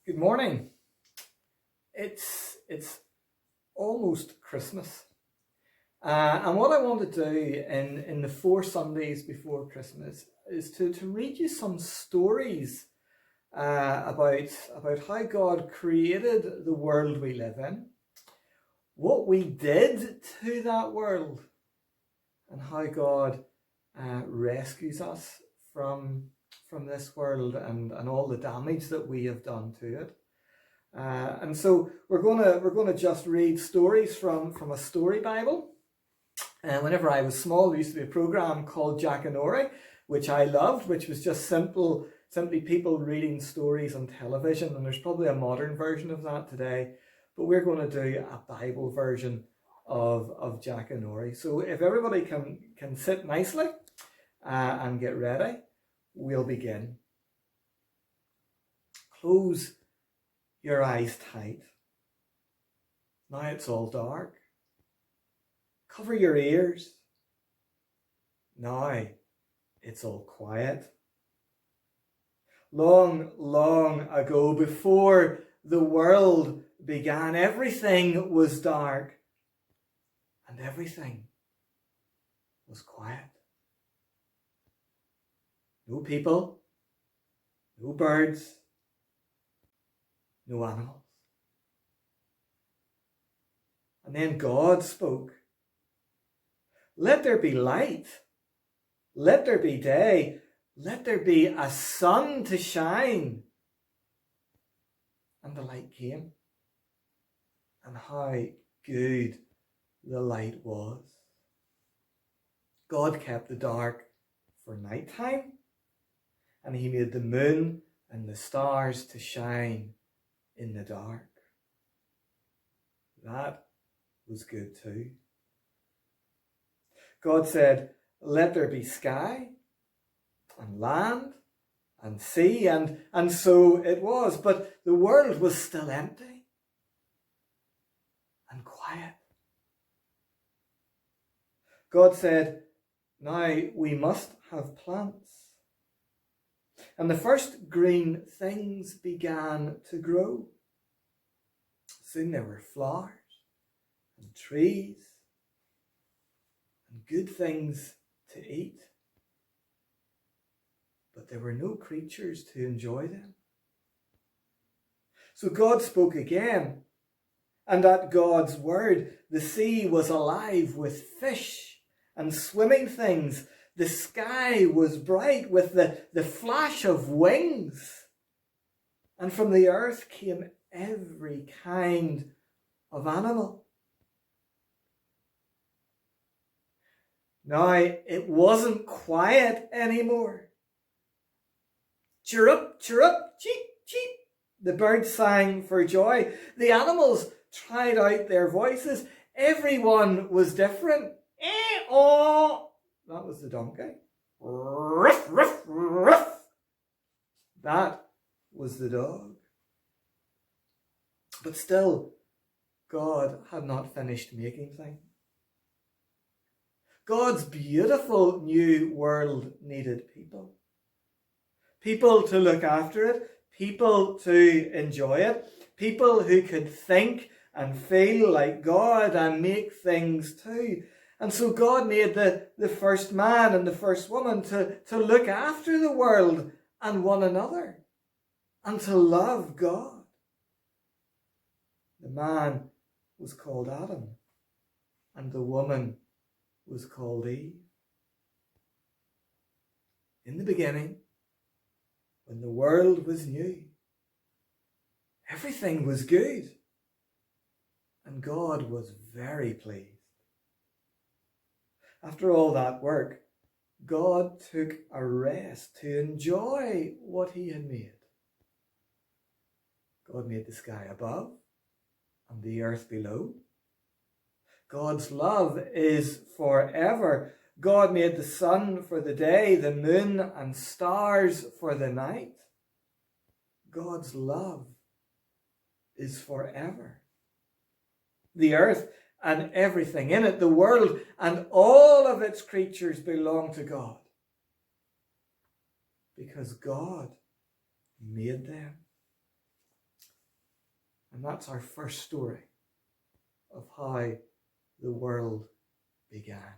Good morning. It's almost Christmas, and what I want to do in the 4 Sundays before Christmas is to read you some stories about how God created the world we live in, what we did to that world, and how God rescues us from this world and all the damage that we have done to it. And so we're gonna just read stories from a story Bible. And whenever I was small, there used to be a program called Jack and Ori, which I loved, which was just simply people reading stories on television. And there's probably a modern version of that today, but we're going to do a Bible version of Jack and Ori. So if everybody can sit nicely and get ready, we'll begin. Close your eyes tight. Now it's all dark. Cover your ears. Now it's all quiet. Long, long ago, before the world began, everything was dark and everything was quiet. No people, no birds, no animals. And then God spoke. Let there be light. Let there be day. Let there be a sun to shine. And the light came. And how good the light was. God kept the dark for nighttime. And he made the moon and the stars to shine in the dark. That was good too. God said, let there be sky and land and sea, and so it was. But the world was still empty and quiet. God said, now we must have plants. And the first green things began to grow. Soon there were flowers and trees and good things to eat. But there were no creatures to enjoy them. So God spoke again, and at God's word, the sea was alive with fish and swimming things. The sky was bright with the flash of wings. And from the earth came every kind of animal. Now it wasn't quiet anymore. Chirrup, chirrup, cheep, cheep. The birds sang for joy. The animals tried out their voices. Everyone was different. Oh. That was the donkey. Ruff, ruff, ruff. That was the dog. But still, God had not finished making things. God's beautiful new world needed people. People to look after it. People to enjoy it. People who could think and feel like God and make things too. And so God made the first man and the first woman to look after the world and one another and to love God. The man was called Adam and the woman was called Eve. In the beginning, when the world was new, everything was good and God was very pleased. After all that work, God took a rest to enjoy what he had made. God made the sky above and the earth below. God's love is forever. God made the sun for the day, the moon and stars for the night. God's love is forever. The earth and everything in it, the world and all of its creatures belong to God. Because God made them. And that's our first story of how the world began.